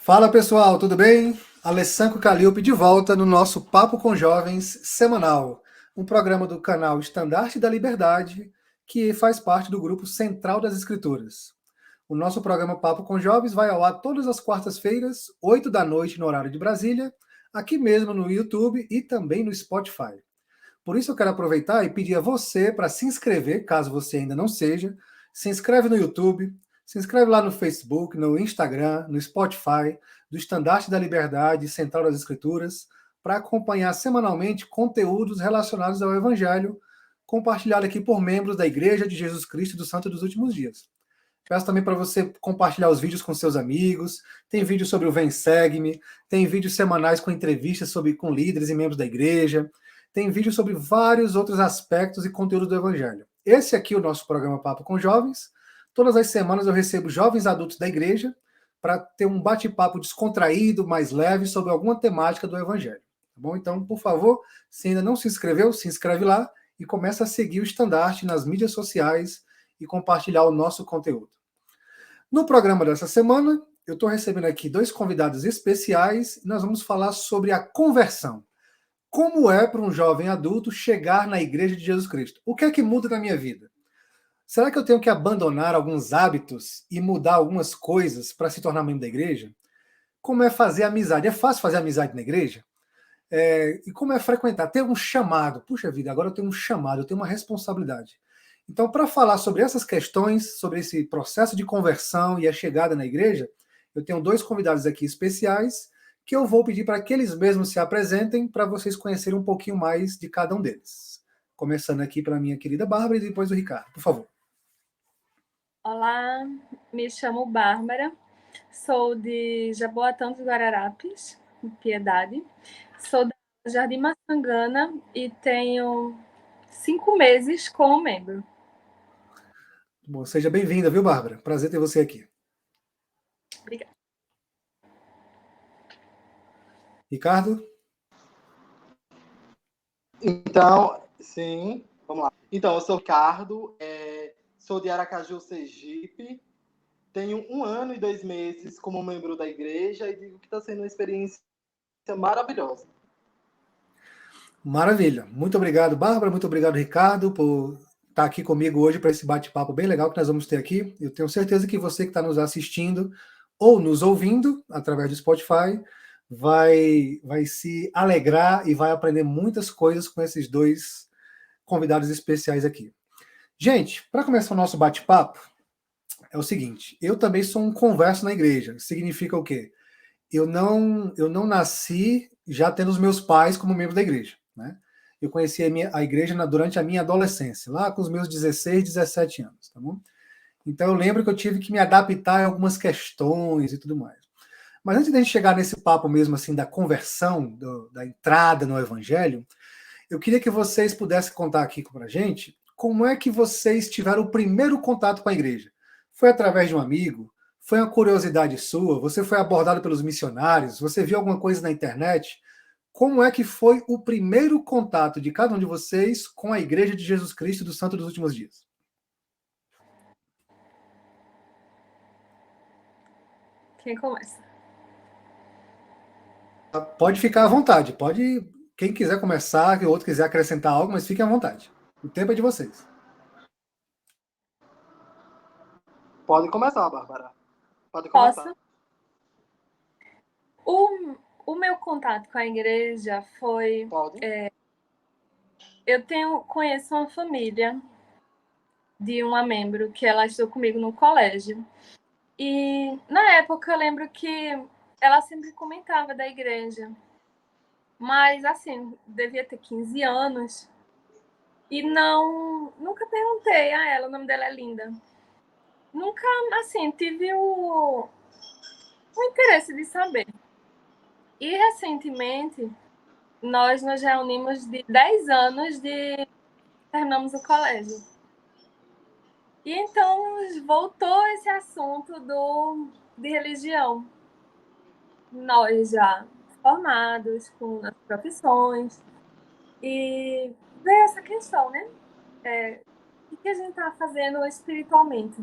Fala pessoal, tudo bem? Alessandro Calilpe de volta no nosso Papo com Jovens semanal, um programa do canal Estandarte da Liberdade, que faz parte do grupo Central das Escrituras. O nosso programa Papo com Jovens vai ao ar todas as quartas-feiras, 8 da noite no horário de Brasília, aqui mesmo no YouTube e também no Spotify. Por isso eu quero aproveitar e pedir a você para se inscrever, caso você ainda não seja. Se inscreve no YouTube, se inscreve lá no Facebook, no Instagram, no Spotify, do Estandarte da Liberdade, Central das Escrituras, para acompanhar semanalmente conteúdos relacionados ao Evangelho, compartilhado aqui por membros da Igreja de Jesus Cristo do Santo dos Últimos Dias. Peço também para você compartilhar os vídeos com seus amigos. Tem vídeo sobre o Vem Segue-me, tem vídeos semanais com entrevistas com líderes e membros da igreja, tem vídeo sobre vários outros aspectos e conteúdos do Evangelho. Esse aqui é o nosso programa Papo com Jovens. Todas as semanas eu recebo jovens adultos da igreja para ter um bate-papo descontraído, mais leve, sobre alguma temática do Evangelho. Tá bom? Então, por favor, se ainda não se inscreveu, se inscreve lá e começa a seguir o Estandarte nas mídias sociais e compartilhar o nosso conteúdo. No programa dessa semana, eu estou recebendo aqui dois convidados especiais e nós vamos falar sobre a conversão. Como é para um jovem adulto chegar na Igreja de Jesus Cristo? O que é que muda na minha vida? Será que eu tenho que abandonar alguns hábitos e mudar algumas coisas para se tornar membro da igreja? Como é fazer amizade? É fácil fazer amizade na igreja? E como é frequentar? Ter um chamado. Puxa vida, agora eu tenho um chamado, eu tenho uma responsabilidade. Então, para falar sobre essas questões, sobre esse processo de conversão e a chegada na igreja, eu tenho dois convidados aqui especiais que eu vou pedir para que eles mesmos se apresentem para vocês conhecerem um pouquinho mais de cada um deles. Começando aqui pela minha querida Bárbara e depois o Ricardo, por favor. Olá, me chamo Bárbara, sou de Jaboatão dos Guararapes, Piedade. Sou da Jardim Maçangana e tenho 5 meses como membro. Bom, seja bem-vinda, viu, Bárbara? Prazer ter você aqui. Obrigada. Ricardo? Então, sim, vamos lá. Então, eu sou o Ricardo, sou de Aracaju, Sergipe, tenho 1 ano e 2 meses como membro da igreja e digo que está sendo uma experiência maravilhosa. Maravilha. Muito obrigado, Bárbara. Muito obrigado, Ricardo, por estar aqui comigo hoje para esse bate-papo bem legal que nós vamos ter aqui. Eu tenho certeza que você que está nos assistindo ou nos ouvindo através do Spotify vai se alegrar e vai aprender muitas coisas com esses dois convidados especiais aqui. Gente, para começar o nosso bate-papo, é o seguinte: eu também sou um converso na igreja. Significa o quê? Eu não nasci já tendo os meus pais como membro da igreja, né? Eu conheci a igreja durante a minha adolescência, lá com os meus 16, 17 anos, tá bom? Então eu lembro que eu tive que me adaptar a algumas questões e tudo mais. Mas antes de a gente chegar nesse papo mesmo assim da conversão, da entrada no evangelho, eu queria que vocês pudessem contar aqui para a gente como é que vocês tiveram o primeiro contato com a igreja. Foi através de um amigo? Foi uma curiosidade sua? Você foi abordado pelos missionários? Você viu alguma coisa na internet? Como é que foi o primeiro contato de cada um de vocês com a Igreja de Jesus Cristo do Santo dos Últimos Dias? Quem começa? Pode ficar à vontade. Quem quiser começar, que o outro quiser acrescentar algo, mas fiquem à vontade. O tempo é de vocês. Pode começar, Bárbara. Pode começar. Posso? O meu contato com a igreja foi... Pode. Conheço uma família de uma membro que ela estudou comigo no colégio. E na época eu lembro que ela sempre comentava da igreja. Mas, assim, devia ter 15 anos. E nunca perguntei a ela, o nome dela é Linda. Nunca, assim, tive o interesse de saber. E, recentemente, nós nos reunimos de 10 anos de terminamos o colégio. E então voltou esse assunto de religião. Nós já formados, com as profissões, e veio essa questão, né? O que a gente está fazendo espiritualmente?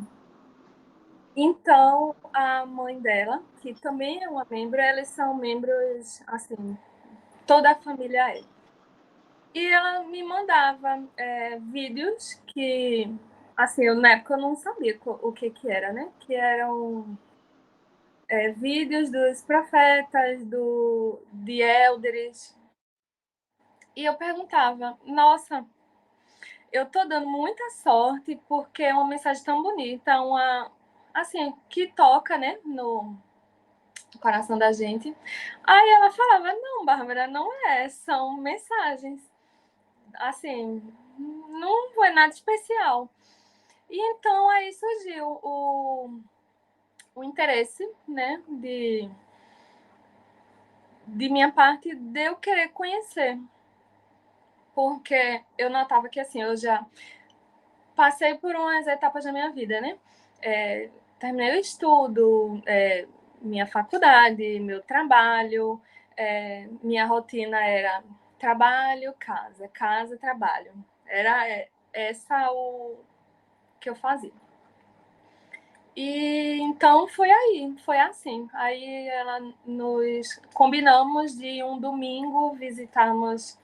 Então, a mãe dela, que também é uma membro, eles são membros, assim, toda a família é. E ela me mandava vídeos que, assim, na época eu não sabia o que era, né? Que eram vídeos dos profetas, de Élderes. E eu perguntava, nossa, eu tô dando muita sorte porque é uma mensagem tão bonita, assim, que toca, né, no coração da gente. Aí ela falava, não, Bárbara, não é, são mensagens. Assim, não foi nada especial. E então aí surgiu o interesse, né, de minha parte, de eu querer conhecer. Porque eu notava que, assim, eu já passei por umas etapas da minha vida, né? Terminei o estudo, minha faculdade, meu trabalho, minha rotina era trabalho, casa, casa, trabalho. Era essa o que eu fazia. E então foi assim. Aí nos combinamos de um domingo visitarmos.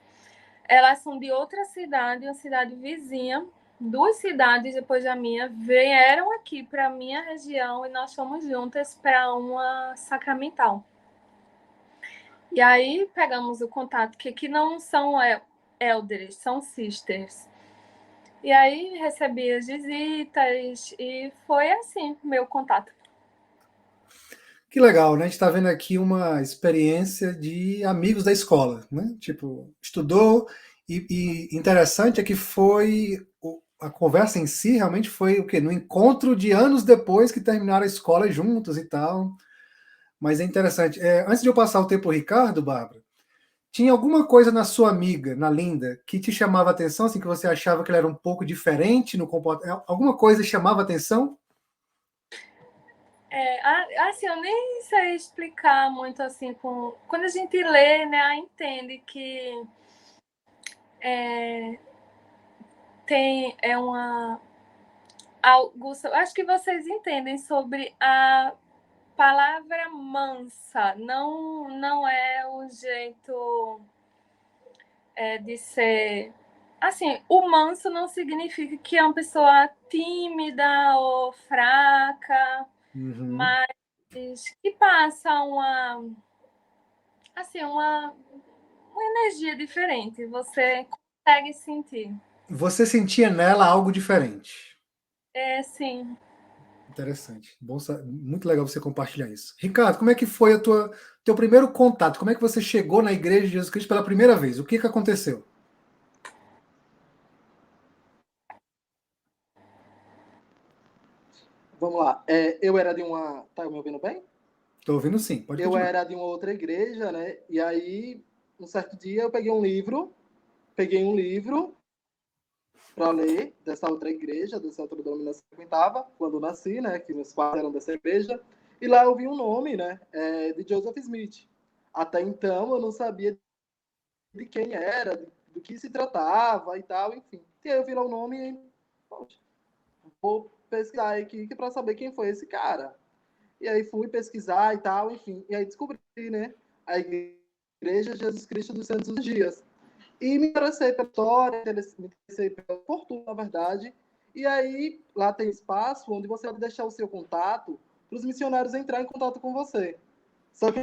Elas são de outra cidade, uma cidade vizinha. 2 cidades depois da minha vieram aqui para a minha região e nós fomos juntas para uma sacramental. E aí pegamos o contato, que não são elders, são sisters. E aí recebi as visitas e foi assim meu contato. Que legal, né? A gente está vendo aqui uma experiência de amigos da escola, né? Tipo, estudou e interessante é que a conversa em si realmente foi o quê? No encontro de anos depois que terminaram a escola juntos e tal. Mas é interessante. Antes de eu passar o tempo ao Ricardo, Bárbara, tinha alguma coisa na sua amiga, na Linda, que te chamava a atenção, assim, que você achava que ela era um pouco diferente no comportamento? Alguma coisa chamava a atenção? Assim, eu nem sei explicar muito assim quando a gente lê, né, entende que tem acho que vocês entendem sobre a palavra mansa, não é o jeito de ser. Assim, o manso não significa que é uma pessoa tímida ou fraca, Uhum. mas que passa assim, uma energia diferente. Você consegue sentir. Você sentia nela algo diferente. Sim. Interessante. Bom, muito legal você compartilhar isso. Ricardo, como é que foi teu primeiro contato? Como é que você chegou na Igreja de Jesus Cristo pela primeira vez? O que aconteceu? Vamos lá. Eu era de uma. Tá me ouvindo bem? Estou ouvindo sim, pode Eu continuar. era de uma outra igreja, né? E aí, um certo dia, eu peguei um livro para ler dessa outra igreja, dessa outra denominação que eu frequentava, quando eu nasci, né? Que meus pais eram dessa igreja. E lá eu vi um nome, né? De Joseph Smith. Até então eu não sabia de quem era, do que se tratava e tal, enfim. E aí eu vi lá o nome e, poxa, vou pesquisar aqui para saber quem foi esse cara. E aí fui pesquisar e tal, enfim. E aí descobri, né? A Igreja Jesus Cristo dos Santos dos Dias. E me interessei pela história, me interessei pela fortuna, na verdade. E aí, lá tem espaço onde você pode deixar o seu contato para os missionários entrar em contato com você. Só que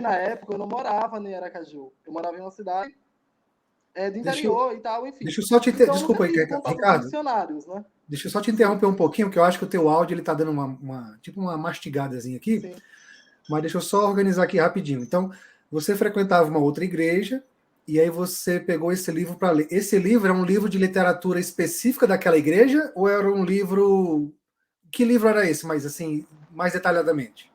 na época eu não morava em Aracaju. Eu morava em uma cidade do Deixa eu, interior e tal, enfim. deixa eu só te Então eu nunca desculpa aí, tive contato com Ricardo. missionários, né? Deixa eu só te Sim, interromper um pouquinho, porque eu acho que o teu áudio ele tá dando tipo uma mastigadazinha aqui. sim. Mas deixa eu só organizar aqui rapidinho. Então, você frequentava uma outra igreja e aí você pegou esse livro para ler. Esse livro era um livro de literatura específica daquela igreja ou era um livro? Que livro era esse? Mas assim, mais detalhadamente.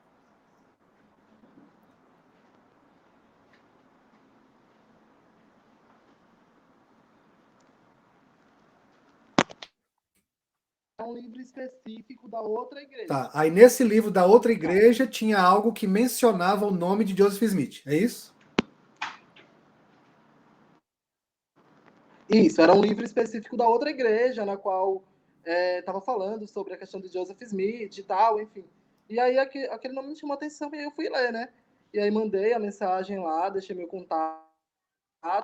É um livro específico da outra igreja. Tá. Aí nesse livro da outra igreja tinha algo que mencionava o nome de Joseph Smith. É isso? Isso, era um livro específico da outra igreja, na qual estava falando sobre a questão de Joseph Smith e tal, enfim. E aí aquele nome me chamou a atenção e aí eu fui ler, né? E aí mandei a mensagem lá, deixei meu contato,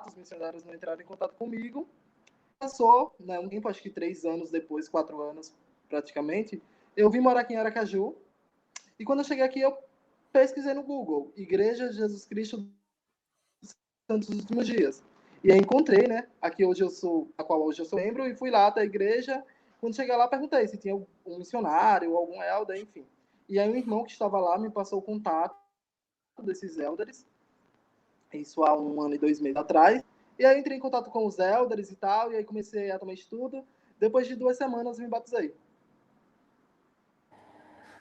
os missionários não entraram em contato comigo. Passou, né, um tempo, acho que 3 anos depois, 4 anos praticamente, eu vim morar aqui em Aracaju. E quando eu cheguei aqui, eu pesquisei no Google, Igreja de Jesus Cristo dos Santos dos Últimos Dias. E aí encontrei, né, aqui hoje eu sou, a qual hoje eu sou membro, e fui lá até a igreja. Quando cheguei lá, perguntei se tinha um missionário, algum elder, enfim. E aí um irmão que estava lá me passou o contato desses elders, isso há 1 ano e 2 meses atrás. E aí entrei em contato com os elders e tal, e aí comecei a tomar estudo. Depois de 2 semanas me batizei.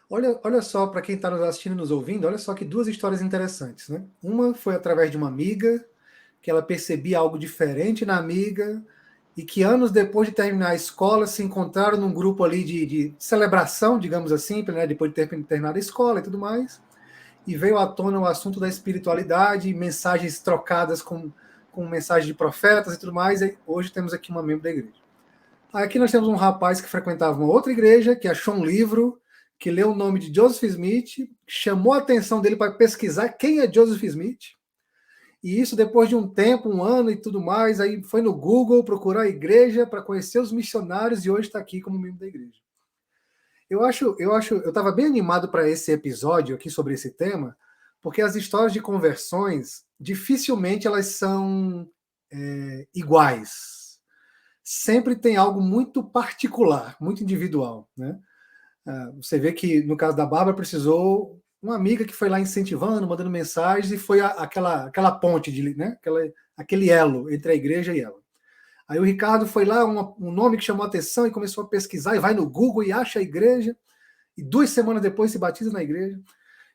Olha só, para quem está nos assistindo e nos ouvindo, olha só que 2 histórias interessantes, né? Uma foi através de uma amiga, que ela percebia algo diferente na amiga, e que anos depois de terminar a escola se encontraram num grupo ali de celebração, digamos assim, né? Depois de ter terminado a escola e tudo mais, e veio à tona o assunto da espiritualidade, mensagens trocadas com mensagens de profetas e tudo mais, e hoje temos aqui uma membro da igreja. Aqui nós temos um rapaz que frequentava uma outra igreja, que achou um livro, que leu o nome de Joseph Smith, chamou a atenção dele para pesquisar quem é Joseph Smith, e isso depois de um tempo, 1 ano e tudo mais, aí foi no Google procurar a igreja para conhecer os missionários e hoje está aqui como membro da igreja. Eu estava bem animado para esse episódio aqui sobre esse tema, porque as histórias de conversões dificilmente elas são iguais. Sempre tem algo muito particular, muito individual, né? Você vê que no caso da Bárbara precisou uma amiga que foi lá incentivando, mandando mensagens, e foi aquela ponte, né? Aquele elo entre a igreja e ela. Aí o Ricardo foi lá, um nome que chamou a atenção e começou a pesquisar, e vai no Google e acha a igreja, e 2 semanas depois se batiza na igreja.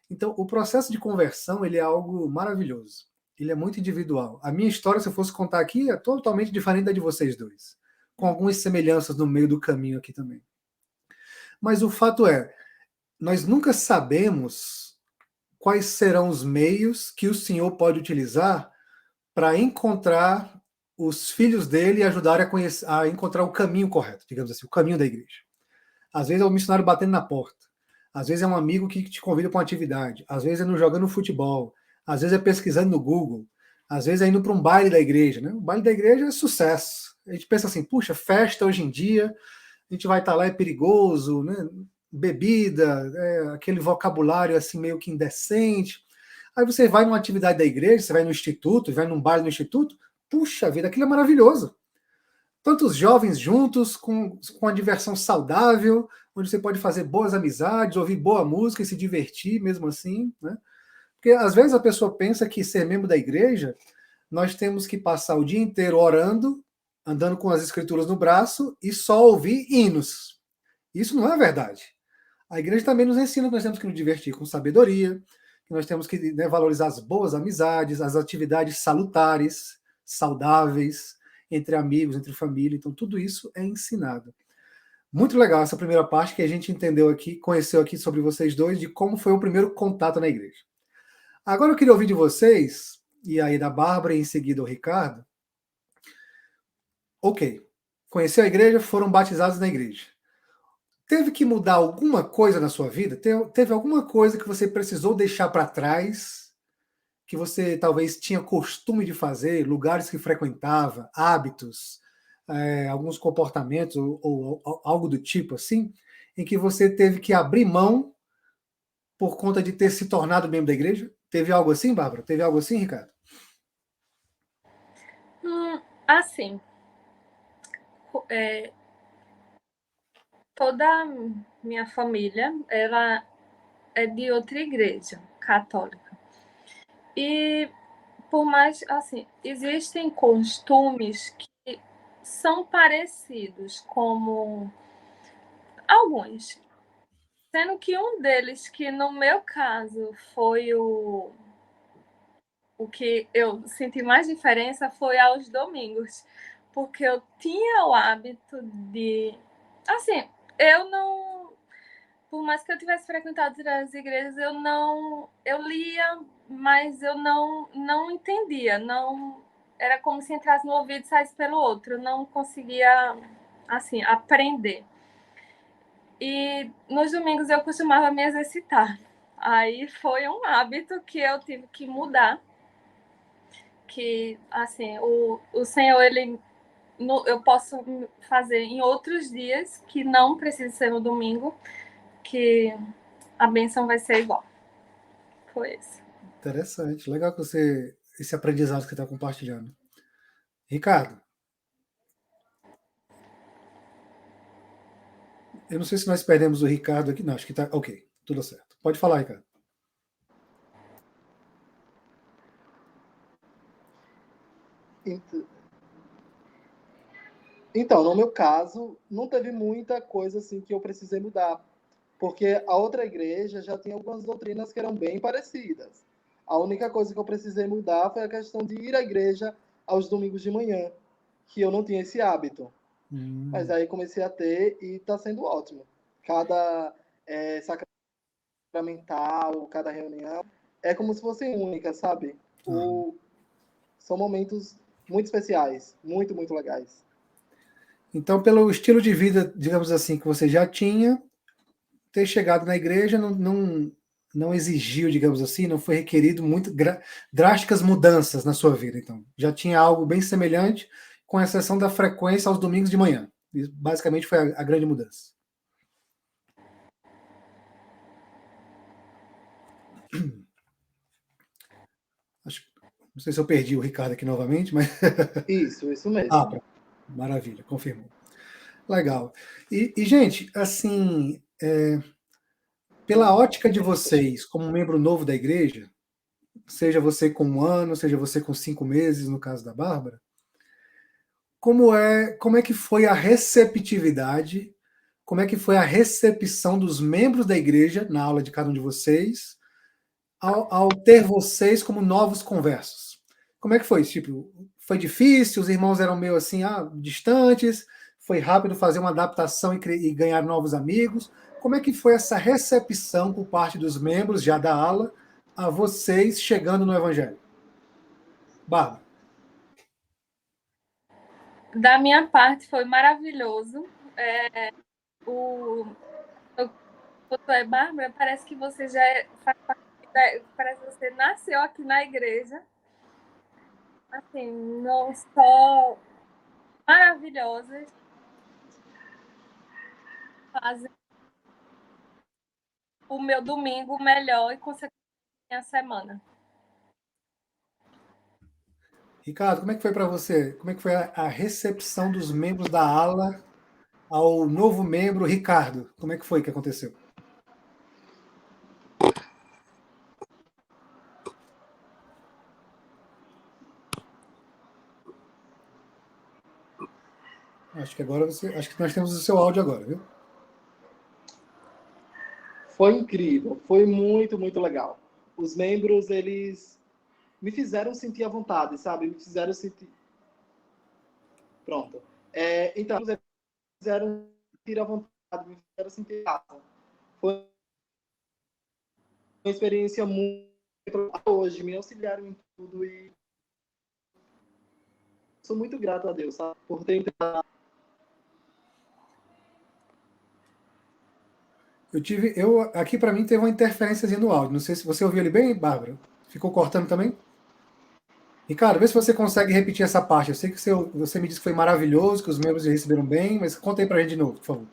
Então, o processo de conversão, ele é algo maravilhoso. Ele é muito individual. A minha história, se eu fosse contar aqui, é totalmente diferente da de vocês dois, com algumas semelhanças no meio do caminho aqui também. Mas o fato é, nós nunca sabemos quais serão os meios que o Senhor pode utilizar para encontrar os filhos dele e ajudar a encontrar o caminho correto, digamos assim, o caminho da igreja. Às vezes é um missionário batendo na porta, às vezes é um amigo que te convida para uma atividade, às vezes é no jogando futebol, às vezes é pesquisando no Google, às vezes é indo para um baile da igreja. Né? O baile da igreja é sucesso. A gente pensa assim, puxa, festa hoje em dia, a gente vai estar lá, é perigoso, né? Bebida, aquele vocabulário assim meio que indecente. Aí você vai numa atividade da igreja, você vai no instituto, vai num baile no instituto, puxa vida, aquilo é maravilhoso. Tantos jovens juntos, com uma diversão saudável, onde você pode fazer boas amizades, ouvir boa música e se divertir mesmo assim, né? Porque às vezes a pessoa pensa que ser membro da igreja, nós temos que passar o dia inteiro orando, andando com as escrituras no braço e só ouvir hinos. Isso não é verdade. A igreja também nos ensina que nós temos que nos divertir com sabedoria, que nós temos que, né, valorizar as boas amizades, as atividades salutares, saudáveis, entre amigos, entre família. Então, tudo isso é ensinado. Muito legal essa primeira parte que a gente entendeu aqui, conheceu aqui sobre vocês dois, de como foi o primeiro contato na igreja. Agora eu queria ouvir de vocês, e aí da Bárbara e em seguida o Ricardo. Ok, conheceu a igreja, foram batizados na igreja. Teve que mudar alguma coisa na sua vida? Teve alguma coisa que você precisou deixar para trás, que você talvez tinha costume de fazer, lugares que frequentava, hábitos, alguns comportamentos ou algo do tipo assim, em que você teve que abrir mão por conta de ter se tornado membro da igreja? Teve algo assim, Bárbara? Teve algo assim, Ricardo? Assim, toda minha família, ela é de outra igreja católica. E por mais, assim, existem costumes que são parecidos, como alguns. Sendo que um deles, que no meu caso foi o que eu senti mais diferença, foi aos domingos. Porque eu tinha o hábito de... Assim, eu não... Por mais que eu tivesse frequentado as igrejas, eu lia, mas eu não entendia. Não, era como se entrasse no ouvido e saísse pelo outro. Eu não conseguia, assim, aprender. E nos domingos eu costumava me exercitar. Aí foi um hábito que eu tive que mudar. Que, assim, o Senhor, ele, eu posso fazer em outros dias, que não precisa ser no domingo, que a bênção vai ser igual. Foi isso. Interessante. Legal que você, esse aprendizado que você está compartilhando. Ricardo, eu não sei se nós perdemos o Ricardo aqui. Não, acho que está ok. Tudo certo. Pode falar, Ricardo. Então, no meu caso, não teve muita coisa assim que eu precisei mudar, porque a outra igreja já tinha algumas doutrinas que eram bem parecidas. A única coisa que eu precisei mudar foi a questão de ir à igreja aos domingos de manhã, que eu não tinha esse hábito. Mas aí comecei a ter e está sendo ótimo. Cada sacramental, cada reunião é como se fosse única, sabe? São momentos muito especiais, muito, muito legais. Então, pelo estilo de vida, digamos assim, que você já tinha, ter chegado na igreja não exigiu, digamos assim, não foi requerido muito drásticas mudanças na sua vida. Então, já tinha algo bem semelhante, com exceção da frequência aos domingos de manhã. Isso, basicamente, foi a grande mudança. Não sei se eu perdi o Ricardo aqui novamente, mas. Isso mesmo. Pronto. Maravilha, confirmou. Legal. Gente, assim, pela ótica de vocês, como membro novo da igreja, seja você com 1 ano, seja você com 5 meses, no caso da Bárbara, como é que foi a receptividade, como é que foi a recepção dos membros da igreja na aula de cada um de vocês, ao ter vocês como novos conversos? Como é que foi? Tipo, foi difícil? Os irmãos eram meio assim, distantes? Foi rápido fazer uma adaptação e ganhar novos amigos? Como é que foi essa recepção por parte dos membros já da ala a vocês chegando no Evangelho? Bárbara. Da minha parte, foi maravilhoso. O Bárbara, parece que você já faz parte, parece que você nasceu aqui na igreja. Assim, não só maravilhosas, fazem o meu domingo melhor e, consequentemente, a semana. Ricardo, como é que foi para você? Como é que foi a recepção dos membros da ala ao novo membro Ricardo? Como é que foi que aconteceu? Acho que nós temos o seu áudio agora, viu? Foi incrível, foi muito, muito legal. Os membros, eles me fizeram sentir à vontade, sabe? Me fizeram sentir... Pronto. Então, eles fizeram sentir à vontade, me fizeram sentir em casa. Foi uma experiência muito... Hoje, me auxiliaram em tudo e sou muito grato a Deus, sabe? Por ter entrado. Aqui para mim teve uma interferência no áudio. Não sei se você ouviu ele bem, Bárbara. Ficou cortando também? Ricardo, vê se você consegue repetir essa parte. Eu sei que você me disse que foi maravilhoso, que os membros receberam bem, mas conta aí para a gente de novo, por favor.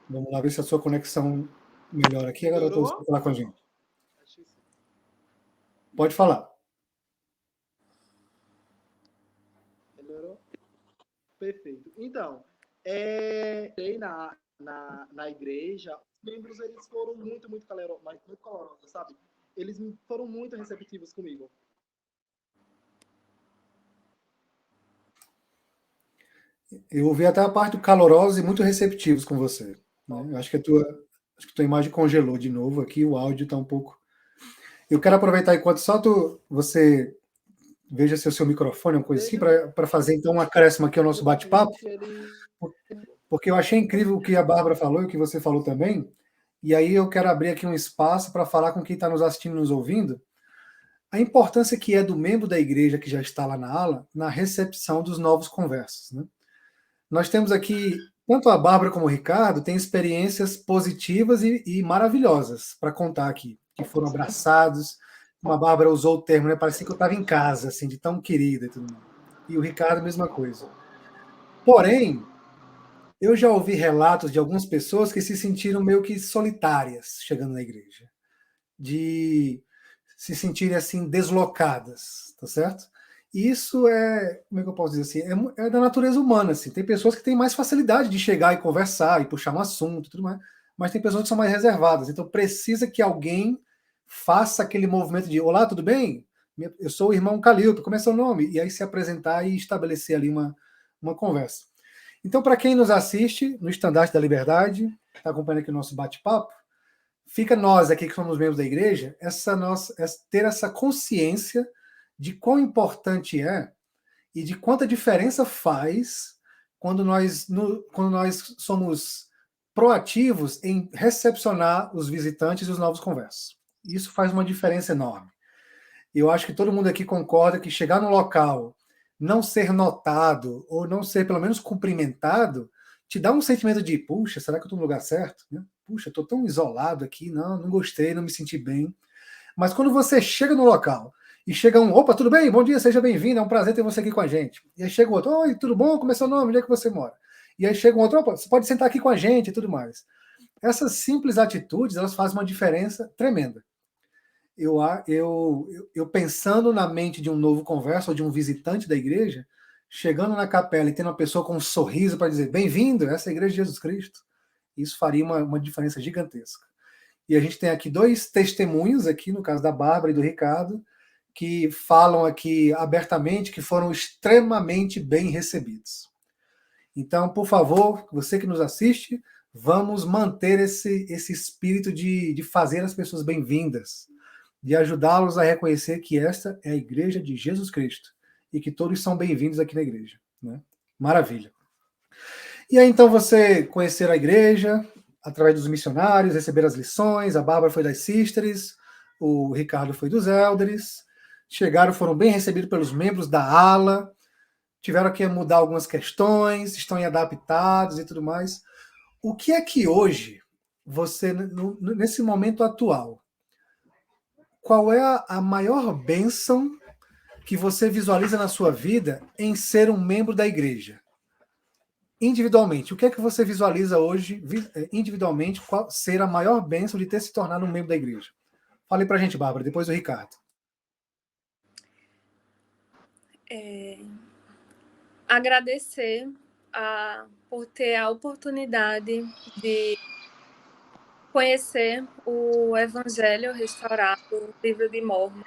Vamos lá ver se a sua conexão melhora aqui. Agora eu estou falar com a gente. Pode falar. Melhorou? Perfeito. Então, na igreja, os membros eles foram muito calorosos, sabe? Eles foram muito receptivos comigo. Eu ouvi até a parte do calorosos e muito receptivos com você. Né? Eu acho que a tua imagem congelou de novo aqui, o áudio está um pouco. Eu quero aproveitar enquanto você veja se o seu microfone, uma coisa assim, para fazer então um acréscimo aqui ao nosso bate-papo, porque eu achei incrível o que a Bárbara falou e o que você falou também, e aí eu quero abrir aqui um espaço para falar com quem está nos assistindo e nos ouvindo, a importância que é do membro da igreja que já está lá na ala, na recepção dos novos conversos. Né? Nós temos aqui, tanto a Bárbara como o Ricardo, têm experiências positivas e maravilhosas para contar aqui, que foram abraçados. Como a Bárbara usou o termo, né? Parecia que eu estava em casa, assim, de tão querida e tudo mais. E o Ricardo, a mesma coisa. Porém, eu já ouvi relatos de algumas pessoas que se sentiram meio que solitárias chegando na igreja, de se sentirem assim deslocadas, tá certo? E isso é, como é que eu posso dizer assim, é da natureza humana, assim. Tem pessoas que têm mais facilidade de chegar e conversar e puxar um assunto, e tudo mais, mas tem pessoas que são mais reservadas. Então precisa que alguém faça aquele movimento de, olá, tudo bem? Eu sou o irmão Calilto, como é seu nome? E aí se apresentar e estabelecer ali uma conversa. Então, para quem nos assiste no Estandarte da Liberdade, está acompanhando aqui o nosso bate-papo, fica nós aqui que somos membros da igreja, ter essa consciência de quão importante é e de quanta diferença faz quando nós somos proativos em recepcionar os visitantes e os novos conversos. Isso faz uma diferença enorme. Eu acho que todo mundo aqui concorda que chegar no local, não ser notado ou não ser pelo menos cumprimentado, te dá um sentimento de, puxa, será que eu estou no lugar certo? Puxa, estou tão isolado aqui, não gostei, não me senti bem. Mas quando você chega no local e chega um, opa, tudo bem? Bom dia, seja bem-vindo, é um prazer ter você aqui com a gente. E aí chega o outro, oi, tudo bom? Como é seu nome? Onde é que você mora? E aí chega um outro, opa, você pode sentar aqui com a gente e tudo mais. Essas simples atitudes, elas fazem uma diferença tremenda. Eu pensando na mente de um novo converso ou de um visitante da igreja, chegando na capela e tendo uma pessoa com um sorriso para dizer bem-vindo, essa é a igreja de Jesus Cristo, isso faria uma diferença gigantesca. E a gente tem aqui dois testemunhos, aqui no caso da Bárbara e do Ricardo, que falam aqui abertamente que foram extremamente bem recebidos. Então, por favor, você que nos assiste, vamos manter esse espírito de fazer as pessoas bem-vindas, de ajudá-los a reconhecer que esta é a igreja de Jesus Cristo e que todos são bem-vindos aqui na igreja. Né? Maravilha. E aí, então, você conhecer a igreja através dos missionários, receber as lições, a Bárbara foi das Sisters, o Ricardo foi dos Elders, chegaram, foram bem recebidos pelos membros da ala, tiveram que mudar algumas questões, estão adaptados e tudo mais. O que é que hoje, você, nesse momento atual, qual é a maior bênção que você visualiza na sua vida em ser um membro da igreja? Individualmente, o que é que você visualiza hoje, individualmente, qual ser a maior bênção de ter se tornado um membro da igreja? Fale pra gente, Bárbara, depois o Ricardo. Agradecer por ter a oportunidade de conhecer o Evangelho Restaurado, o livro de Mórmon.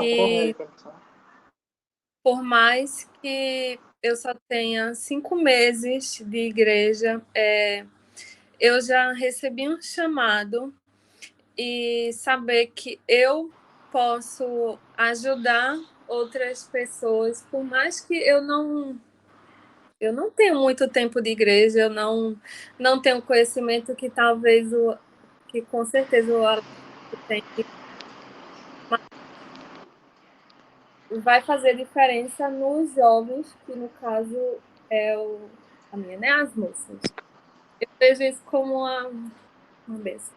E por mais que eu só tenha 5 meses de igreja, eu já recebi um chamado e saber que eu posso ajudar outras pessoas, por mais que eu não tenho muito tempo de igreja, eu não tenho conhecimento que talvez que com certeza o Alex tem, vai fazer diferença nos jovens, que no caso é a minha, né? As moças. Eu vejo isso como uma bênção.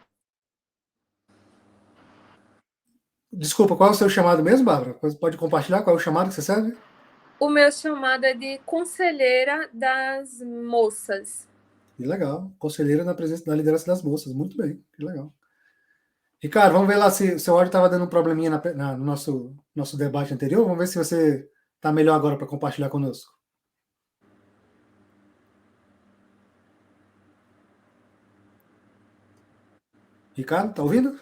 Desculpa, qual é o seu chamado mesmo, Bárbara? Pode compartilhar qual é o chamado que você serve? O meu chamado é de conselheira das moças. Que legal. Conselheira na liderança das moças. Muito bem, que legal. Ricardo, vamos ver lá se o seu áudio estava dando um probleminha no nosso debate anterior. Vamos ver se você está melhor agora para compartilhar conosco. Ricardo, está ouvindo?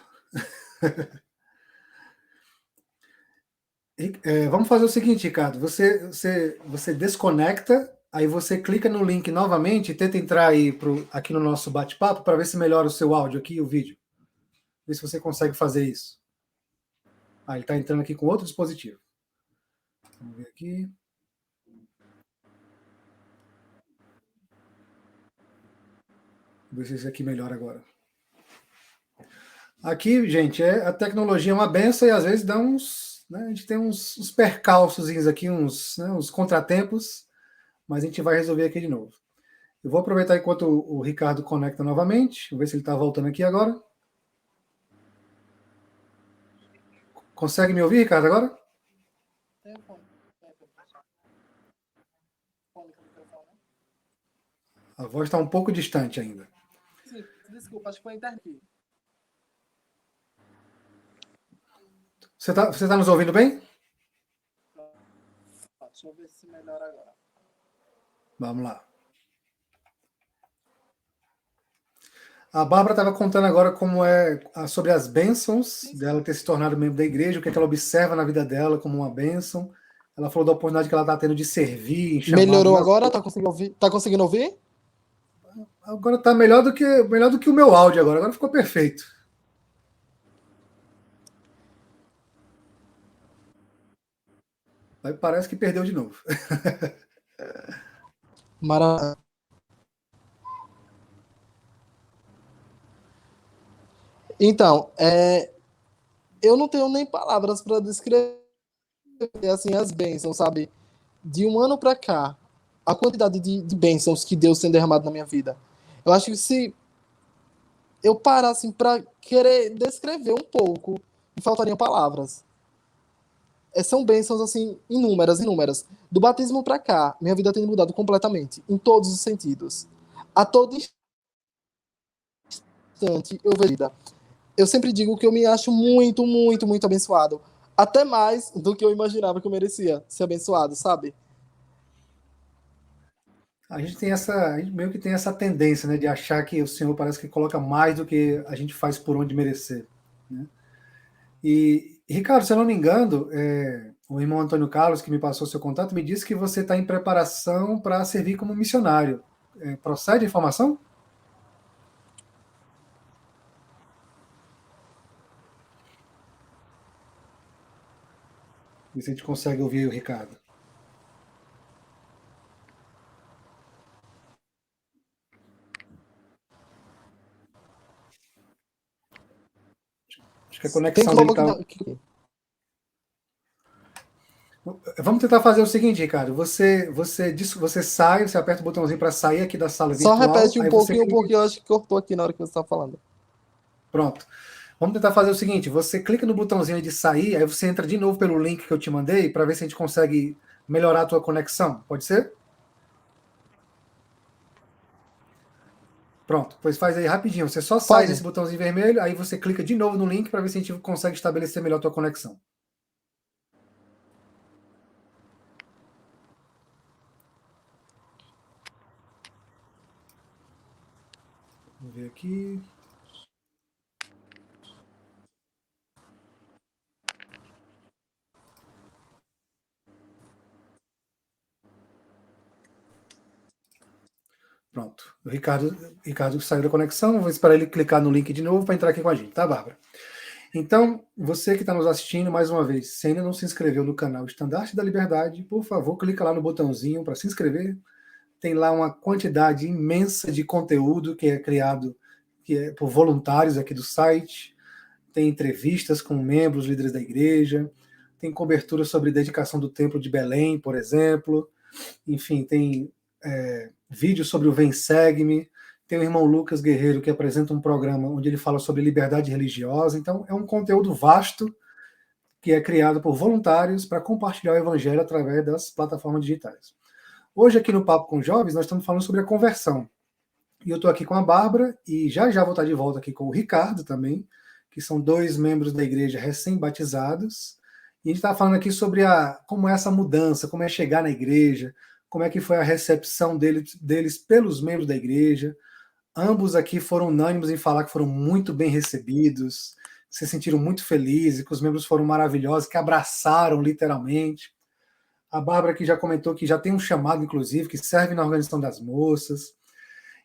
Vamos fazer o seguinte, Ricardo. Você desconecta, aí você clica no link novamente e tenta entrar aí aqui no nosso bate-papo para ver se melhora o seu áudio aqui e o vídeo. Ver se você consegue fazer isso. Ele está entrando aqui com outro dispositivo. Vamos ver aqui. Vou ver se esse aqui melhora agora. Aqui, gente, a tecnologia é uma benção e às vezes dá uns, né, a gente tem uns percalços aqui, uns contratempos, mas a gente vai resolver aqui de novo. Eu vou aproveitar enquanto o Ricardo conecta novamente, vou ver se ele está voltando aqui agora. Consegue me ouvir, Ricardo, agora? A voz está um pouco distante ainda. Sim, desculpa, acho que foi a internet. Você tá nos ouvindo bem? Deixa eu ver se melhora agora. Vamos lá. A Bárbara estava contando agora como sobre as bênçãos dela ter se tornado membro da igreja, o que é que ela observa na vida dela como uma bênção. Ela falou da oportunidade que ela está tendo de servir, em chamado. Melhorou agora? Tá conseguindo ouvir? Tá conseguindo ouvir? Agora está melhor do que o meu áudio agora. Agora ficou perfeito. Aí parece que perdeu de novo. Maravilha. Então, eu não tenho nem palavras para descrever assim as bênçãos, sabe? De um ano para cá, a quantidade de bênçãos que Deus tem derramado na minha vida. Eu acho que se eu parasse para querer descrever um pouco, me faltariam palavras. São bênçãos assim inúmeras, inúmeras. Do batismo para cá, minha vida tem mudado completamente, em todos os sentidos. A todo instante eu vejo vida. Eu sempre digo que eu me acho muito, muito, muito abençoado. Até mais do que eu imaginava que eu merecia ser abençoado, sabe? A gente meio que tem essa tendência, né, de achar que o Senhor parece que coloca mais do que a gente faz por onde merecer, né? E, Ricardo, se eu não me engano, o irmão Antônio Carlos, que me passou seu contato, me disse que você está em preparação para servir como missionário. Procede a informação? Ver se a gente consegue ouvir o Ricardo. Acho que a conexão dele está... Vamos tentar fazer o seguinte, Ricardo. Você sai, você aperta o botãozinho para sair aqui da sala Só virtual. repete um pouquinho, porque eu acho que cortou aqui na hora que você estava falando. Pronto. Vamos tentar fazer o seguinte: você clica no botãozinho de sair, aí você entra de novo pelo link que eu te mandei para ver se a gente consegue melhorar a tua conexão. Pode ser? Pronto, pois faz aí rapidinho. Você só sai desse botãozinho vermelho, aí você clica de novo no link para ver se a gente consegue estabelecer melhor a tua conexão. Vamos ver aqui. Pronto. O Ricardo saiu da conexão. Vou esperar ele clicar no link de novo para entrar aqui com a gente, tá, Bárbara? Então, você que está nos assistindo, mais uma vez, se ainda não se inscreveu no canal Estandarte da Liberdade, por favor, clica lá no botãozinho para se inscrever. Tem lá uma quantidade imensa de conteúdo que é criado por voluntários aqui do site. Tem entrevistas com membros, líderes da igreja. Tem cobertura sobre dedicação do Templo de Belém, por exemplo. Enfim, tem vídeos sobre o Vem Segue-me. Tem o irmão Lucas Guerreiro, que apresenta um programa onde ele fala sobre liberdade religiosa. Então, é um conteúdo vasto que é criado por voluntários para compartilhar o evangelho através das plataformas digitais. Hoje, aqui no Papo com Jovens, nós estamos falando sobre a conversão. E eu estou aqui com a Bárbara e já vou estar de volta aqui com o Ricardo também, que são dois membros da igreja recém-batizados. E a gente está falando aqui sobre como é essa mudança, como é chegar na igreja, como é que foi a recepção deles pelos membros da igreja. Ambos aqui foram unânimes em falar que foram muito bem recebidos, se sentiram muito felizes, que os membros foram maravilhosos, que abraçaram literalmente. A Bárbara aqui já comentou que já tem um chamado, inclusive, que serve na organização das moças.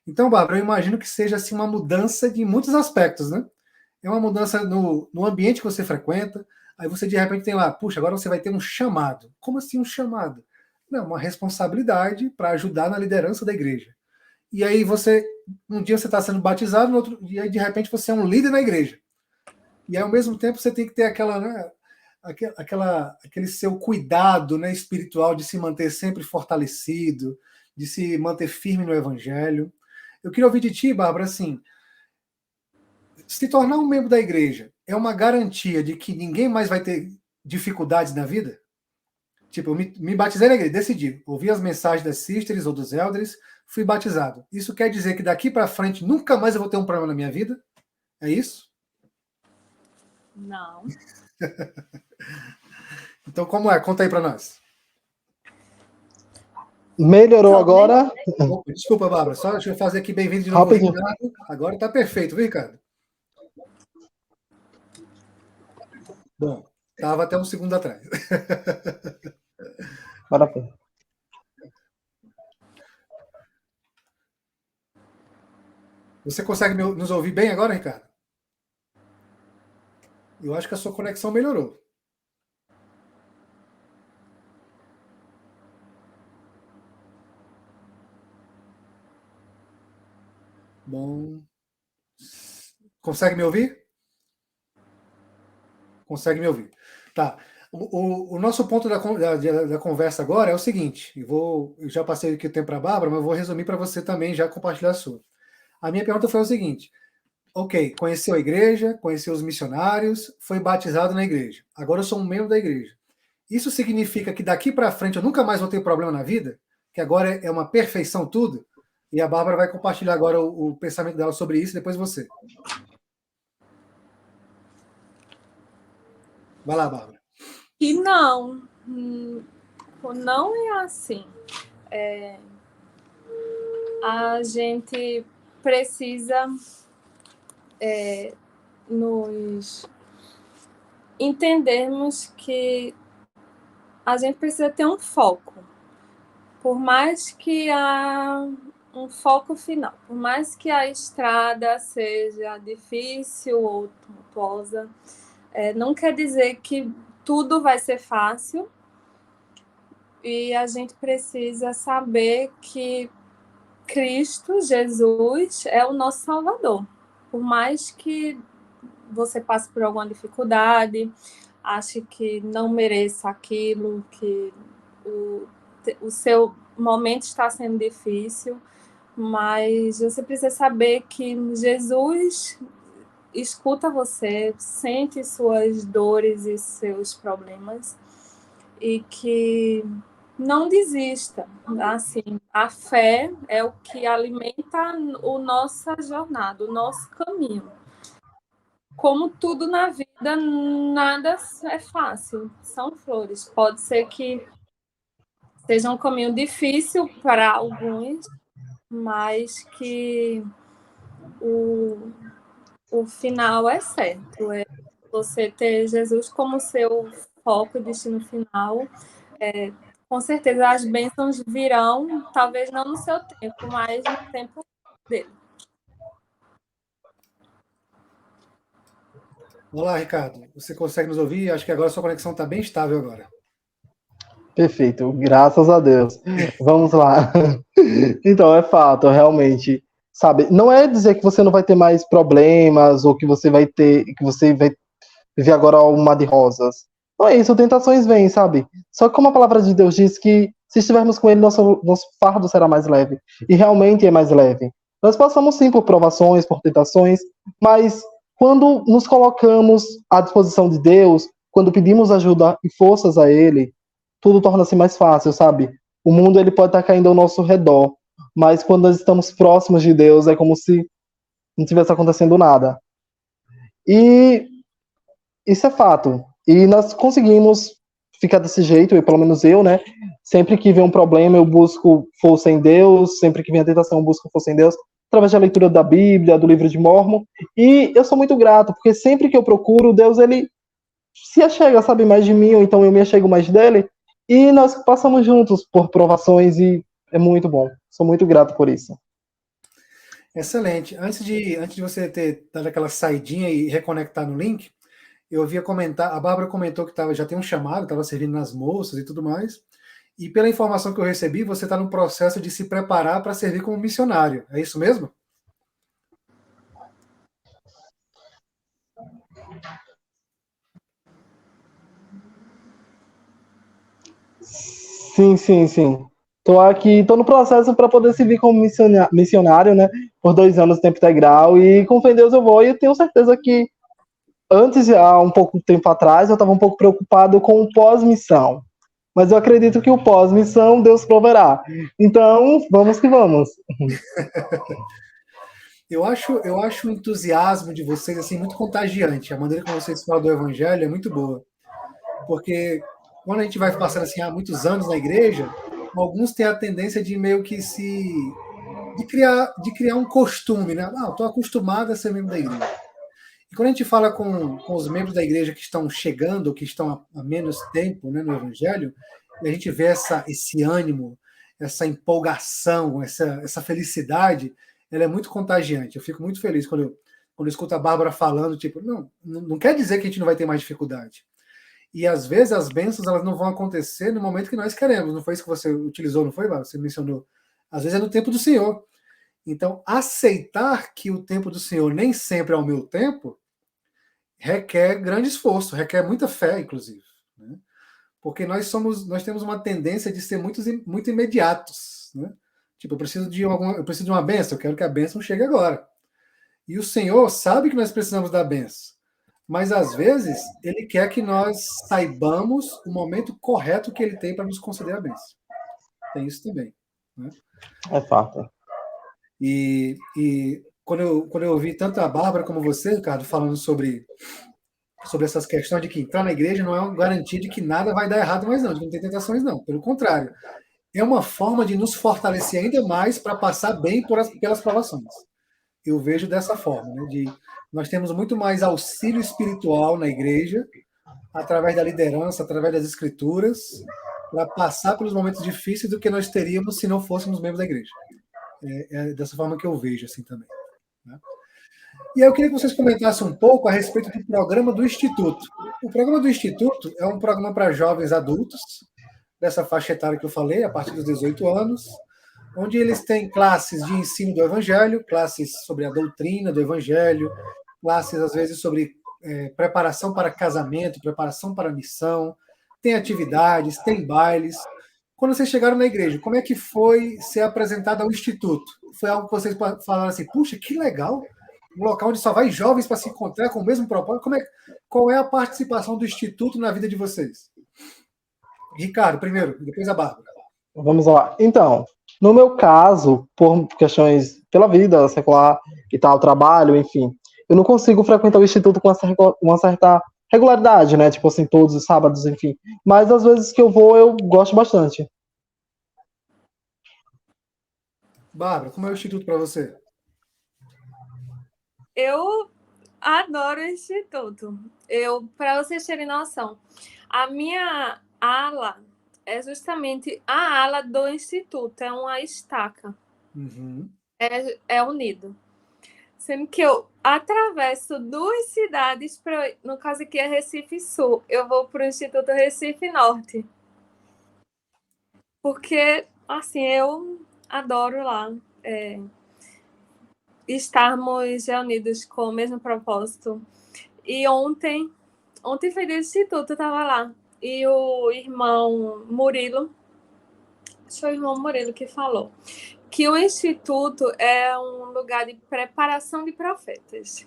Então, Bárbara, eu imagino que seja assim, uma mudança de muitos aspectos, né? É uma mudança no ambiente que você frequenta, aí você de repente tem lá, puxa, agora você vai ter um chamado. Como assim um chamado? Não, uma responsabilidade para ajudar na liderança da igreja. E aí um dia você está sendo batizado, no outro dia de repente você é um líder na igreja. E ao mesmo tempo você tem que ter aquela, né, aquele seu cuidado, né, espiritual de se manter sempre fortalecido, de se manter firme no Evangelho. Eu queria ouvir de ti, Bárbara, assim, se tornar um membro da igreja é uma garantia de que ninguém mais vai ter dificuldades na vida? Tipo, eu me batizei na igreja, decidi, ouvi as mensagens das sisters ou dos elders, fui batizado. Isso quer dizer que daqui para frente nunca mais eu vou ter um problema na minha vida? É isso? Não. Então, como é? Conta aí para nós. Melhorou Então, agora? Opa, desculpa, Bárbara, só deixa eu fazer aqui bem-vindo de novo, Rapidinho. Ricardo. Agora tá perfeito, viu, Ricardo? Bom, tava até um segundo atrás. Bora pô. Você consegue nos ouvir bem agora, Ricardo? Eu acho que a sua conexão melhorou. Bom. Consegue me ouvir? Consegue me ouvir. Tá. O nosso ponto da conversa agora é o seguinte: eu já passei aqui o tempo para a Bárbara, mas eu vou resumir para você também, já compartilhar a sua. A minha pergunta foi o seguinte: ok, conheceu a igreja, conheceu os missionários, foi batizado na igreja. Agora eu sou um membro da igreja. Isso significa que daqui para frente eu nunca mais vou ter problema na vida? Que agora é uma perfeição tudo? E a Bárbara vai compartilhar agora o pensamento dela sobre isso, depois você. Vai lá, Bárbara. E não, não é assim. A gente precisa nos entendermos que a gente precisa ter um foco. Por mais que um foco final, por mais que a estrada seja difícil ou tumultuosa, não quer dizer que tudo vai ser fácil, e a gente precisa saber que Cristo, Jesus, é o nosso Salvador. Por mais que você passe por alguma dificuldade, ache que não mereça aquilo, que o seu momento está sendo difícil, mas você precisa saber que Jesus escuta você, sente suas dores e seus problemas, e que não desista. Assim, a fé é o que alimenta a nossa jornada, o nosso caminho. Como tudo na vida, nada é fácil, são flores. Pode ser que seja um caminho difícil para alguns, mas que o final é certo. É você ter Jesus como seu foco e destino final. Com certeza as bênçãos virão, talvez não no seu tempo, mas no tempo dele. Olá, Ricardo. Você consegue nos ouvir? Acho que agora a sua conexão está bem estável agora. Perfeito, graças a Deus. Vamos lá. Então, é fato, realmente, sabe, não é dizer que você não vai ter mais problemas ou que você vai viver agora um mar de rosas. Não é isso, tentações vêm, sabe? Só que como a palavra de Deus diz que se estivermos com ele, nosso fardo será mais leve. E realmente é mais leve. Nós passamos sim por provações, por tentações, mas quando nos colocamos à disposição de Deus, quando pedimos ajuda e forças a ele, tudo torna-se mais fácil, sabe? O mundo ele pode estar caindo ao nosso redor, mas quando nós estamos próximos de Deus, é como se não tivesse acontecendo nada. E isso é fato. E nós conseguimos ficar desse jeito, pelo menos eu, né? Sempre que vem um problema, eu busco força em Deus, sempre que vem a tentação, eu busco força em Deus, através da leitura da Bíblia, do livro de Mórmon. E eu sou muito grato, porque sempre que eu procuro, Deus, ele se achega, sabe, mais de mim, ou então eu me achego mais dele. E nós passamos juntos por provações e é muito bom. Sou muito grato por isso. Excelente. Antes de você ter dado aquela saidinha e reconectar no link, eu via comentar, a Bárbara comentou que já tem um chamado, estava servindo nas moças e tudo mais. E pela informação que eu recebi, você está no processo de se preparar para servir como missionário. É isso mesmo? Sim, sim, sim. Tô aqui, tô no processo para poder servir como missionário, né? Por 2 anos tempo integral e com fé em Deus eu vou. E eu tenho certeza que antes, há um pouco tempo atrás, eu estava um pouco preocupado com o pós-missão. Mas eu acredito que o pós-missão Deus proverá. Então, vamos que vamos. Eu acho o entusiasmo de vocês assim muito contagiante. A maneira como vocês falam do evangelho é muito boa. Porque quando a gente vai passando assim há muitos anos na igreja, alguns têm a tendência de meio que se de criar um costume, né? Ah, estou acostumado a ser membro da igreja. E quando a gente fala com os membros da igreja que estão chegando, que estão há menos tempo, né, no evangelho, e a gente vê esse ânimo, essa empolgação, essa felicidade, ela é muito contagiante. Eu fico muito feliz quando eu escuto a Bárbara falando, tipo, não quer dizer que a gente não vai ter mais dificuldade. E às vezes as bênçãos elas não vão acontecer no momento que nós queremos. Não foi isso que você utilizou, não foi, Bárbara? Você mencionou. Às vezes é no tempo do Senhor. Então, aceitar que o tempo do Senhor nem sempre é o meu tempo requer grande esforço, requer muita fé, inclusive, né? Porque nós temos uma tendência de ser muito imediatos, né? Tipo, eu preciso de uma benção, eu quero que a benção chegue agora. E o Senhor sabe que nós precisamos da benção, mas às vezes Ele quer que nós saibamos o momento correto que Ele tem para nos conceder a benção. Tem isso também, né? É fato. E quando eu ouvi tanto a Bárbara como você, Ricardo, falando sobre essas questões de que entrar na igreja não é uma garantia de que nada vai dar errado mais não, de que não tem tentações não. Pelo contrário, é uma forma de nos fortalecer ainda mais para passar bem pelas provações. Eu vejo dessa forma, né? Nós temos muito mais auxílio espiritual na igreja, através da liderança, através das escrituras, para passar pelos momentos difíceis do que nós teríamos se não fôssemos membros da igreja. É dessa forma que eu vejo assim também, né? E aí eu queria que vocês comentassem um pouco a respeito do programa do Instituto. O programa do Instituto é um programa para jovens adultos, dessa faixa etária que eu falei, a partir dos 18 anos, onde eles têm classes de ensino do Evangelho, classes sobre a doutrina do Evangelho, classes, às vezes, sobre preparação para casamento, preparação para missão, tem atividades, tem bailes. Quando vocês chegaram na igreja, como é que foi ser apresentado ao Instituto? Foi algo que vocês falaram assim, puxa, que legal, um local onde só vai jovens para se encontrar com o mesmo propósito. Qual é a participação do Instituto na vida de vocês? Ricardo, primeiro, depois a Bárbara. Vamos lá. Então, no meu caso, por questões pela vida secular e tal, trabalho, enfim, eu não consigo frequentar o instituto com uma certa regularidade, né? Tipo assim, todos os sábados, enfim. Mas às vezes que eu vou, eu gosto bastante. Bárbara, como é o Instituto para você? Eu adoro o Instituto. Para vocês terem noção, a minha ala é justamente a ala do Instituto, é uma estaca. Uhum. É unido. Sendo que eu atravesso 2 cidades, no caso aqui é Recife Sul, eu vou para o Instituto Recife Norte. Porque, assim, eu adoro lá estarmos reunidos com o mesmo propósito. E ontem foi do Instituto, eu estava lá. E o irmão Murilo, acho que foi o irmão Murilo que falou, que o Instituto é um lugar de preparação de profetas.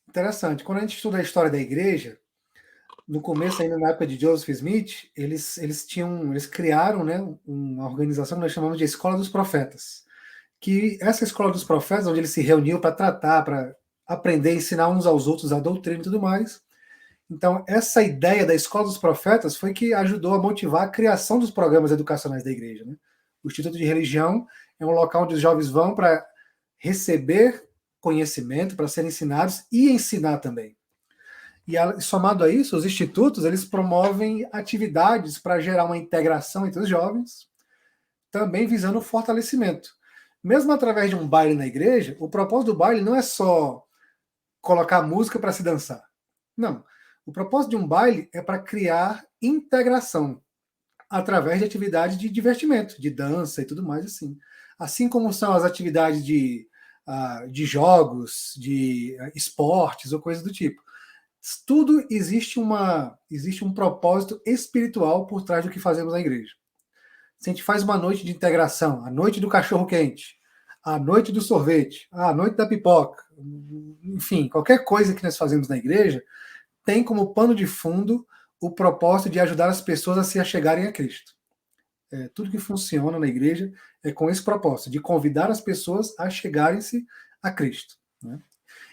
Interessante. Quando a gente estuda a história da igreja, no começo, ainda na época de Joseph Smith, eles criaram, né, uma organização que nós chamamos de Escola dos Profetas. Que essa Escola dos Profetas, onde eles se reuniam para tratar, para aprender, ensinar uns aos outros a doutrina e tudo mais. Então, essa ideia da Escola dos Profetas foi que ajudou a motivar a criação dos programas educacionais da igreja, né? O Instituto de Religião é um local onde os jovens vão para receber conhecimento, para serem ensinados e ensinar também. E somado a isso, os institutos eles promovem atividades para gerar uma integração entre os jovens, também visando o fortalecimento. Mesmo através de um baile na igreja, o propósito do baile não é só colocar música para se dançar. Não. O propósito de um baile é para criar integração através de atividades de divertimento, de dança e tudo mais assim. Assim como são as atividades de jogos, de esportes ou coisas do tipo. tudo existe um propósito espiritual por trás do que fazemos na igreja. Se a gente faz uma noite de integração, a noite do cachorro-quente, a noite do sorvete, a noite da pipoca, enfim, qualquer coisa que nós fazemos na igreja tem como pano de fundo o propósito de ajudar as pessoas a se achegarem a Cristo. Tudo que funciona na igreja é com esse propósito, de convidar as pessoas a chegarem-se a Cristo. Né?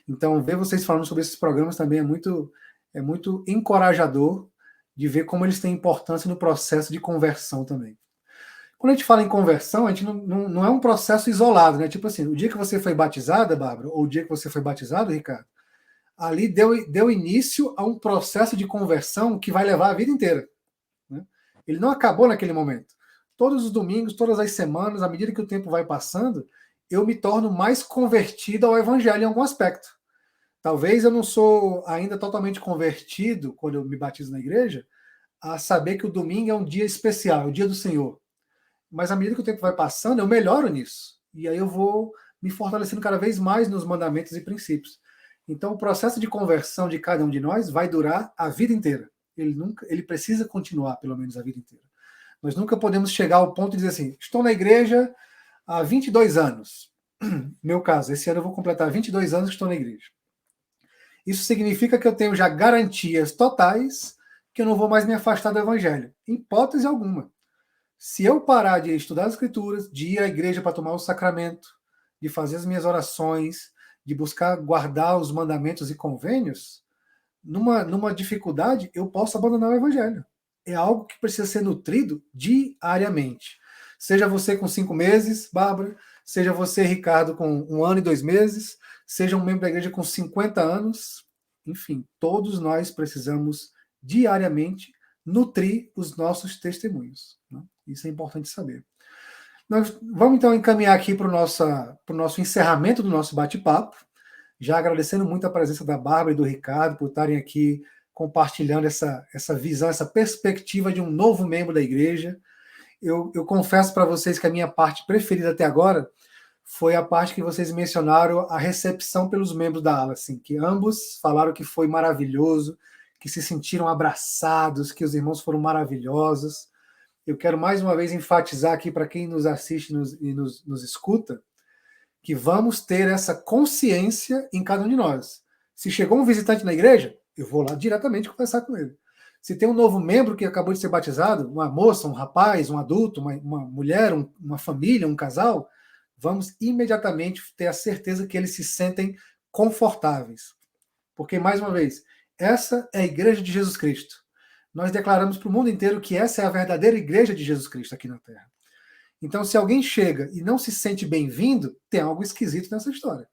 Então, ver vocês falando sobre esses programas também é muito encorajador de ver como eles têm importância no processo de conversão também. Quando a gente fala em conversão, a gente não é um processo isolado, né? Tipo assim, o dia que você foi batizada, Bárbara, ou o dia que você foi batizado, Ricardo, ali deu início a um processo de conversão que vai levar a vida inteira. Né? Ele não acabou naquele momento. Todos os domingos, todas as semanas, à medida que o tempo vai passando, eu me torno mais convertido ao evangelho em algum aspecto. Talvez eu não sou ainda totalmente convertido, quando eu me batizo na igreja, a saber que o domingo é um dia especial, é o dia do Senhor. Mas à medida que o tempo vai passando, eu melhoro nisso. E aí eu vou me fortalecendo cada vez mais nos mandamentos e princípios. Então, o processo de conversão de cada um de nós vai durar a vida inteira. Ele precisa continuar, pelo menos, a vida inteira. Nós nunca podemos chegar ao ponto de dizer assim, estou na igreja há 22 anos. Meu caso, esse ano eu vou completar 22 anos que estou na igreja. Isso significa que eu tenho já garantias totais que eu não vou mais me afastar do evangelho. Em hipótese alguma. Se eu parar de estudar as escrituras, de ir à igreja para tomar o sacramento, de fazer as minhas orações, de buscar guardar os mandamentos e convênios, numa dificuldade, eu posso abandonar o evangelho. É algo que precisa ser nutrido diariamente. Seja você com 5 meses, Bárbara, seja você, Ricardo, com 1 ano e 2 meses, seja um membro da igreja com 50 anos, enfim, todos nós precisamos diariamente nutrir os nossos testemunhos. Né? Isso é importante saber. Nós vamos então encaminhar aqui para o nosso encerramento do nosso bate-papo, já agradecendo muito a presença da Bárbara e do Ricardo por estarem aqui compartilhando essa visão, essa perspectiva de um novo membro da igreja. Eu confesso para vocês que a minha parte preferida até agora foi a parte que vocês mencionaram, a recepção pelos membros da ala, assim, que ambos falaram que foi maravilhoso, que se sentiram abraçados, que os irmãos foram maravilhosos. Eu quero mais uma vez enfatizar aqui para quem nos assiste e nos escuta, que vamos ter essa consciência em cada um de nós. Se chegou um visitante na igreja, eu vou lá diretamente conversar com ele. Se tem um novo membro que acabou de ser batizado, uma moça, um rapaz, um adulto, uma mulher, uma família, um casal, vamos imediatamente ter a certeza que eles se sentem confortáveis. Porque, mais uma vez, essa é a igreja de Jesus Cristo. Nós declaramos para o mundo inteiro que essa é a verdadeira igreja de Jesus Cristo aqui na Terra. Então, se alguém chega e não se sente bem-vindo, tem algo esquisito nessa história.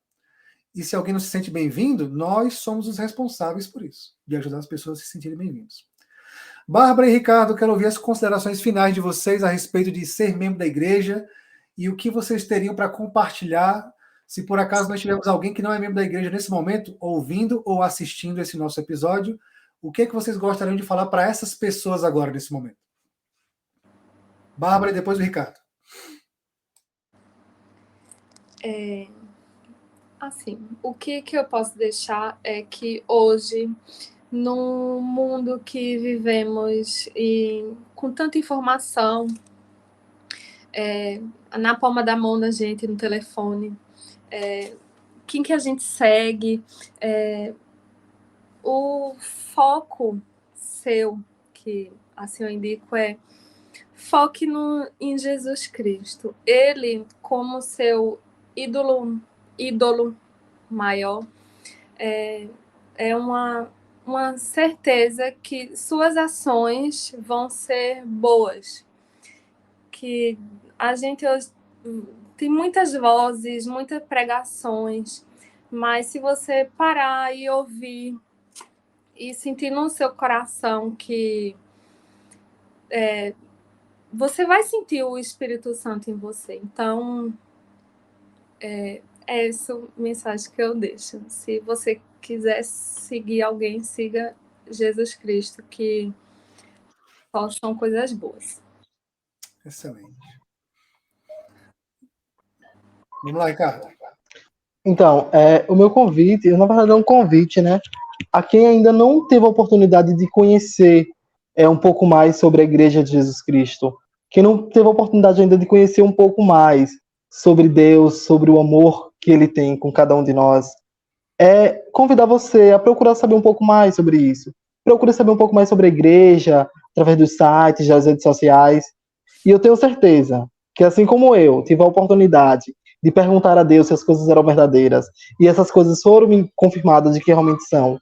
E se alguém não se sente bem-vindo, nós somos os responsáveis por isso, de ajudar as pessoas a se sentirem bem-vindos. Bárbara e Ricardo, quero ouvir as considerações finais de vocês a respeito de ser membro da igreja e o que vocês teriam para compartilhar, se por acaso nós tivermos alguém que não é membro da igreja nesse momento, ouvindo ou assistindo esse nosso episódio, o que é que vocês gostariam de falar para essas pessoas agora, nesse momento? Bárbara e depois o Ricardo. Assim, o que eu posso deixar é que hoje, no mundo que vivemos e com tanta informação na palma da mão da gente, no telefone, quem que a gente segue, o foco seu, que assim eu indico, foque em Jesus Cristo. Ele, como seu ídolo maior, é uma certeza que suas ações vão ser boas. Que a gente hoje tem muitas vozes, muitas pregações, mas se você parar e ouvir e sentir no seu coração que você vai sentir o Espírito Santo em você. Então, é essa a mensagem que eu deixo. Se você quiser seguir alguém, siga Jesus Cristo, que só são coisas boas. Excelente. Vamos lá, Ricardo. Então, o meu convite, na verdade é um convite, né? a quem ainda não teve a oportunidade de conhecer um pouco mais sobre a Igreja de Jesus Cristo, quem não teve a oportunidade ainda de conhecer um pouco mais sobre Deus, sobre o amor que Ele tem com cada um de nós, convidar você a procurar saber um pouco mais sobre isso. Procure saber um pouco mais sobre a igreja, através dos sites, das redes sociais. E eu tenho certeza que, assim como eu tive a oportunidade de perguntar a Deus se as coisas eram verdadeiras, e essas coisas foram me confirmadas de que realmente são,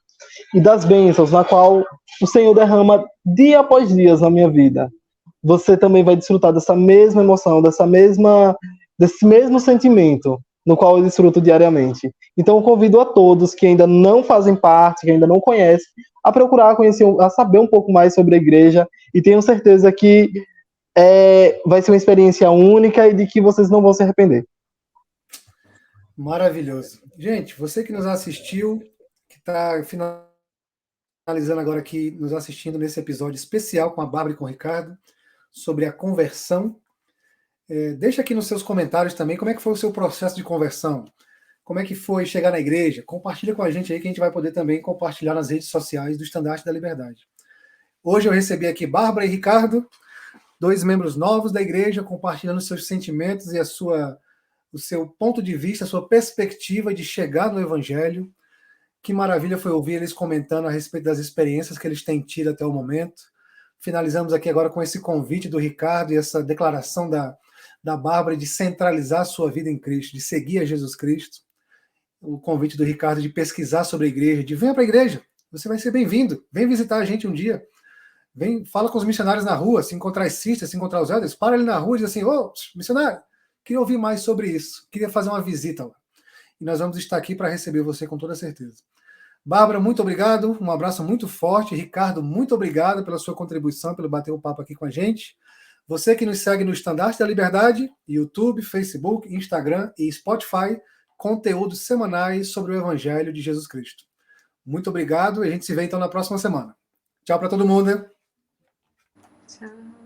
e das bênçãos na qual o Senhor derrama dia após dia na minha vida, você também vai desfrutar dessa mesma emoção, desse mesmo sentimento no qual eu desfruto diariamente. Então, eu convido a todos que ainda não fazem parte, que ainda não conhecem, a procurar conhecer, a saber um pouco mais sobre a igreja, e tenho certeza que vai ser uma experiência única e de que vocês não vão se arrepender. Maravilhoso. Gente, você que nos assistiu, que está finalizando agora aqui, nos assistindo nesse episódio especial com a Bárbara e com o Ricardo, sobre a conversão, deixa aqui nos seus comentários também como é que foi o seu processo de conversão, como é que foi chegar na igreja, compartilha com a gente aí que a gente vai poder também compartilhar nas redes sociais do Estandarte da Liberdade. Hoje eu recebi aqui Bárbara e Ricardo, 2 membros novos da igreja, compartilhando seus sentimentos e o seu ponto de vista, a sua perspectiva de chegar no Evangelho. Que maravilha foi ouvir eles comentando a respeito das experiências que eles têm tido até o momento. Finalizamos aqui agora com esse convite do Ricardo e essa declaração da Bárbara de centralizar a sua vida em Cristo, de seguir a Jesus Cristo. O convite do Ricardo de pesquisar sobre a igreja, de venha para a igreja, você vai ser bem-vindo, vem visitar a gente um dia. Vem, fala com os missionários na rua, se encontrar as cistas, se encontrar os elders, para ali na rua e diz assim, missionário, queria ouvir mais sobre isso, queria fazer uma visita lá. E nós vamos estar aqui para receber você com toda certeza. Bárbara, muito obrigado, um abraço muito forte. Ricardo, muito obrigado pela sua contribuição, pelo bater o papo aqui com a gente. Você que nos segue no Estandarte da Liberdade, YouTube, Facebook, Instagram e Spotify, conteúdos semanais sobre o Evangelho de Jesus Cristo. Muito obrigado e a gente se vê então na próxima semana. Tchau para todo mundo, né? Tchau.